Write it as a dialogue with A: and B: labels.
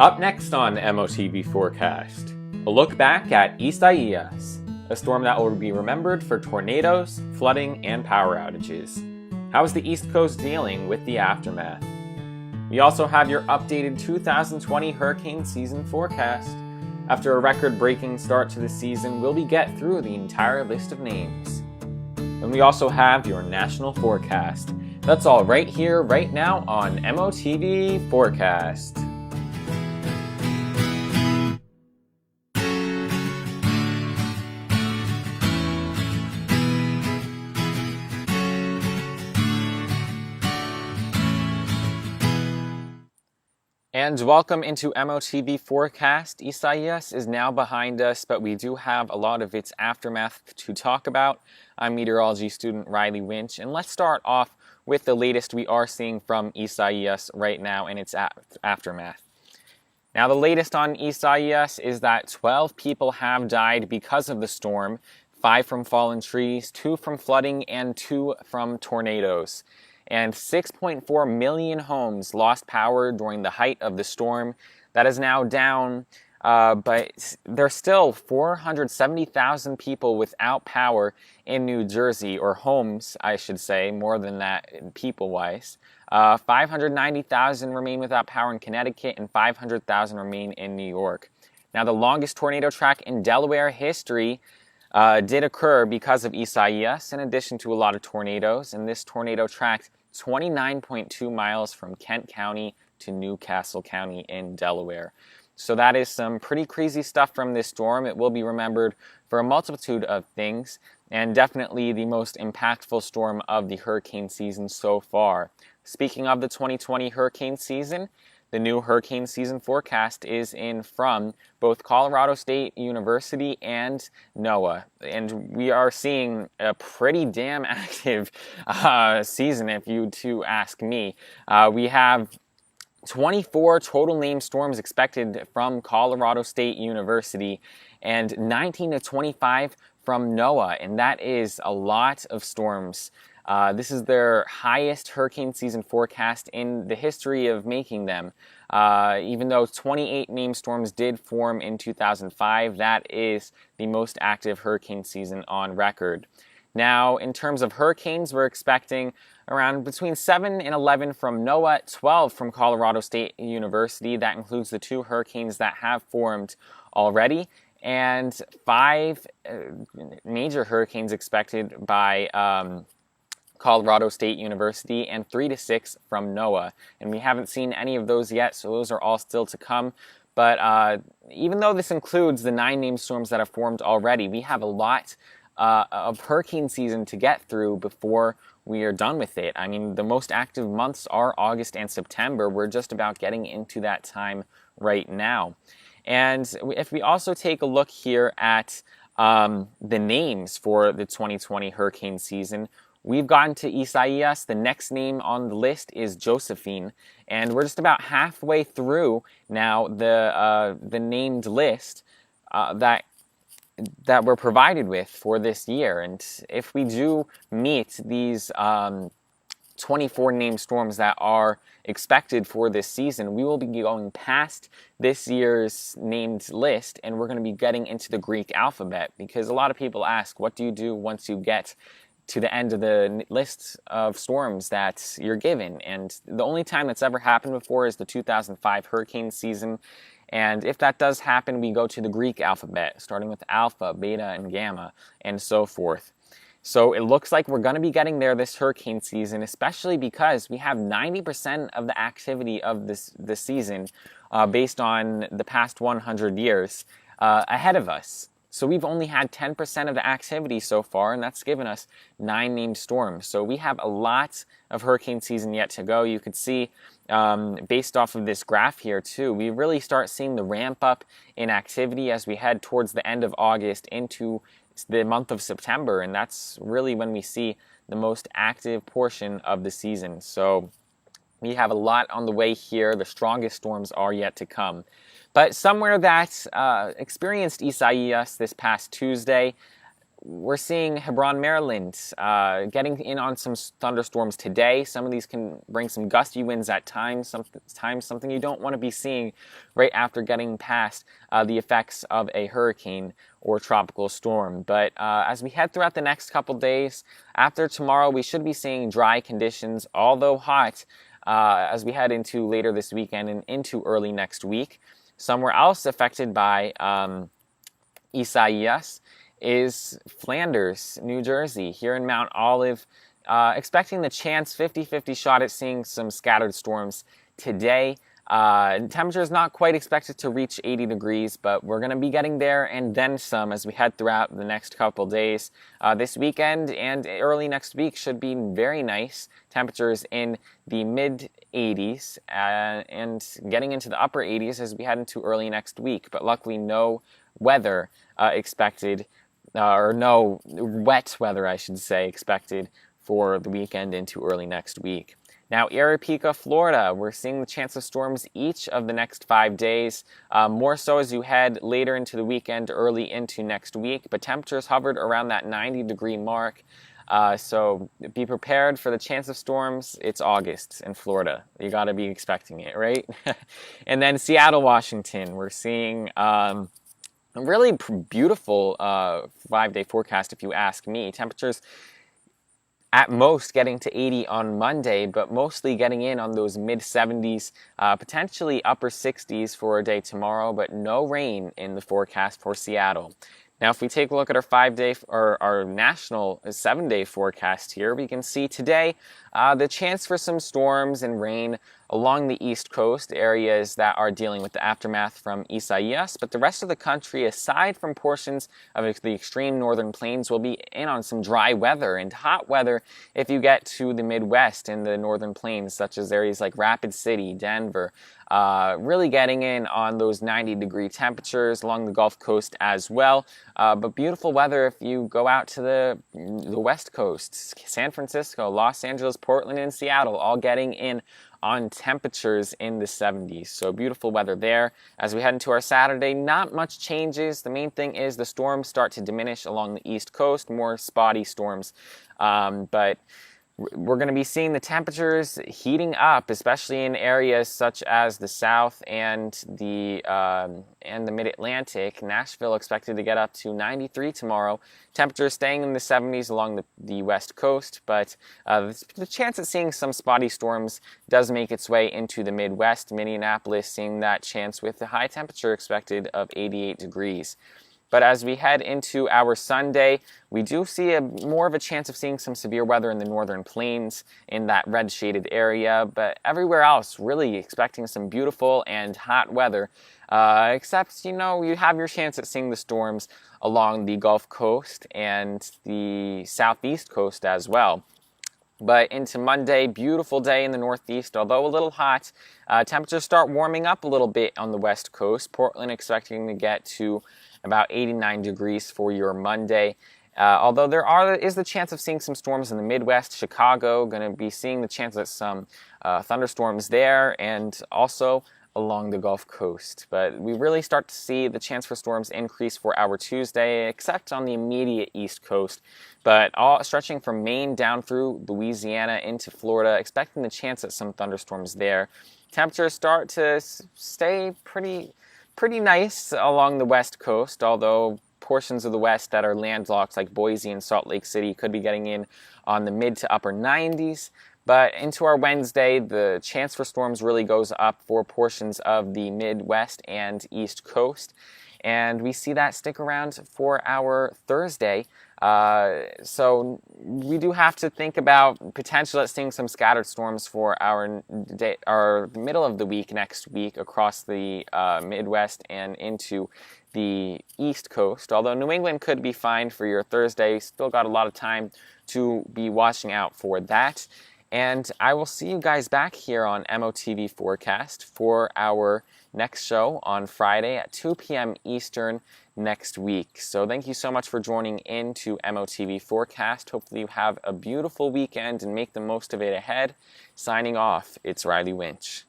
A: Up next on MOTV Forecast, a look back at Isaias, a storm that will be remembered for tornadoes, flooding, and power outages. How is the East Coast dealing with the aftermath? We also have your updated 2020 hurricane season forecast. After a record-breaking start to the season, will we get through the entire list of names? And we also have your national forecast. That's all right here, right now on MOTV Forecast. And welcome into MOTV Forecast. Isaias is now behind us, but we do have a lot of its aftermath to talk about. I'm meteorology student Riley Winch, and let's start off with the latest we are seeing from Isaias right now and its aftermath. Now, the latest on Isaias is that 12 people have died because of the storm, 5 from fallen trees, 2 from flooding, and 2 from tornadoes. And 6.4 million homes lost power during the height of the storm. That is now down, but there's still 470,000 people without power in New Jersey, or homes, I should say, more than that people-wise. 590,000 remain without power in Connecticut, and 500,000 remain in New York. Now, the longest tornado track in Delaware history did occur because of Isaias, in addition to a lot of tornadoes, and this tornado tracked 29.2 miles from Kent County to Newcastle County in Delaware. So that is some pretty crazy stuff from this storm. It will be remembered for a multitude of things, and definitely the most impactful storm of the hurricane season so far. Speaking of the 2020 hurricane season, the new hurricane season forecast is in from both Colorado State University and NOAA. And we are seeing a pretty damn active season, if you to ask me. We have 24 total named storms expected from Colorado State University and 19 to 25 from NOAA. And that is a lot of storms. This is their highest hurricane season forecast in the history of making them. Even though 28 named storms did form in 2005, that is the most active hurricane season on record. Now, in terms of hurricanes, we're expecting around between 7 and 11 from NOAA, 12 from Colorado State University. That includes the 2 hurricanes that have formed already, and 5 major hurricanes expected by Colorado State University, and 3 to 6 from NOAA. And we haven't seen any of those yet, so those are all still to come. But even though this includes the 9 named storms that have formed already, we have a lot of hurricane season to get through before we are done with it. I mean, the most active months are August and September. We're just about getting into that time right now. And if we also take a look here at the names for the 2020 hurricane season, we've gotten to Isaias. The next name on the list is Josephine, and we're just about halfway through now the named list that we're provided with for this year. And if we do meet these 24 named storms that are expected for this season, we will be going past this year's named list, and we're going to be getting into the Greek alphabet, because a lot of people ask, what do you do once you get to the end of the list of storms that you're given? And the only time that's ever happened before is the 2005 hurricane season. And if that does happen, we go to the Greek alphabet, starting with alpha, beta, and gamma, and so forth. So it looks like we're going to be getting there this hurricane season, especially because we have 90% of the activity of this season based on the past 100 years ahead of us. So we've only had 10% of the activity so far, and that's given us 9 named storms. So we have a lot of hurricane season yet to go. You could see, based off of this graph here too, we really start seeing the ramp up in activity as we head towards the end of August into the month of September, and that's really when we see the most active portion of the season. So we have a lot on the way here. The strongest storms are yet to come. But somewhere that experienced Isaias this past Tuesday we're seeing Hebron, Maryland, getting in on some thunderstorms today. Some of these can bring some gusty winds at times, something you don't want to be seeing right after getting past the effects of a hurricane or tropical storm. But as we head throughout the next couple days, after tomorrow, we should be seeing dry conditions, although hot, as we head into later this weekend and into early next week. Somewhere else affected by Isaias is Flanders, New Jersey, here in Mount Olive, expecting the chance 50-50 shot at seeing some scattered storms today. Temperature is not quite expected to reach 80 degrees, but we're going to be getting there and then some as we head throughout the next couple days. This weekend and early next week should be very nice. Temperatures in the mid-80s and getting into the upper 80s as we head into early next week. But luckily, no weather expected, or no wet weather, I should say, expected for the weekend into early next week. Now, Aripeka, Florida, we're seeing the chance of storms each of the next 5 days, more so as you head later into the weekend, early into next week, but temperatures hovered around that 90-degree mark, so be prepared for the chance of storms. It's August in Florida. You got to be expecting it, right? And then Seattle, Washington, we're seeing a really beautiful 5-day forecast, if you ask me. Temperatures at most getting to 80 on Monday, but mostly getting in on those mid-70s, potentially upper 60s for a day tomorrow, but no rain in the forecast for Seattle. Now, if we take a look at our 5-day or our national 7-day forecast here, we can see today the chance for some storms and rain along the East Coast, areas that are dealing with the aftermath from Isaias, but the rest of the country, aside from portions of the extreme northern plains, will be in on some dry weather and hot weather if you get to the Midwest and the northern plains, such as areas like Rapid City, Denver, really getting in on those 90-degree temperatures along the Gulf Coast as well. But beautiful weather if you go out to the West Coast, San Francisco, Los Angeles, Portland, and Seattle, all getting in on temperatures in the 70s. So beautiful weather there. As we head into our Saturday, not much changes. The main thing is the storms start to diminish along the East Coast, more spotty storms. But we're going to be seeing the temperatures heating up, especially in areas such as the South and the Mid-Atlantic. Nashville expected to get up to 93 tomorrow. Temperatures staying in the 70s along the West Coast, but the chance of seeing some spotty storms does make its way into the Midwest. Minneapolis seeing that chance with the high temperature expected of 88 degrees. But as we head into our Sunday, we do see more of a chance of seeing some severe weather in the northern plains in that red shaded area. But everywhere else, really expecting some beautiful and hot weather. Except, you have your chance at seeing the storms along the Gulf Coast and the southeast coast as well. But into Monday, beautiful day in the Northeast, although a little hot. Temperatures start warming up a little bit on the West Coast. Portland expecting to get to about 89 degrees for your Monday. Although there is the chance of seeing some storms in the Midwest. Chicago, going to be seeing the chance of some thunderstorms there, and also along the Gulf Coast. But we really start to see the chance for storms increase for our Tuesday, except on the immediate East Coast. But all stretching from Maine down through Louisiana into Florida, expecting the chance at some thunderstorms there. Temperatures start to stay pretty nice along the West Coast, although portions of the West that are landlocked, like Boise and Salt Lake City, could be getting in on the mid to upper 90s. But into our Wednesday, the chance for storms really goes up for portions of the Midwest and East Coast. And we see that stick around for our Thursday. So we do have to think about potentially seeing some scattered storms for our middle of the week next week across the Midwest and into the East Coast. Although New England could be fine for your Thursday, still got a lot of time to be watching out for that. And I will see you guys back here on MOTV Forecast for our next show on Friday at 2 p.m. Eastern next week. So thank you so much for joining in to MOTV Forecast. Hopefully you have a beautiful weekend and make the most of it ahead. Signing off, it's Riley Winch.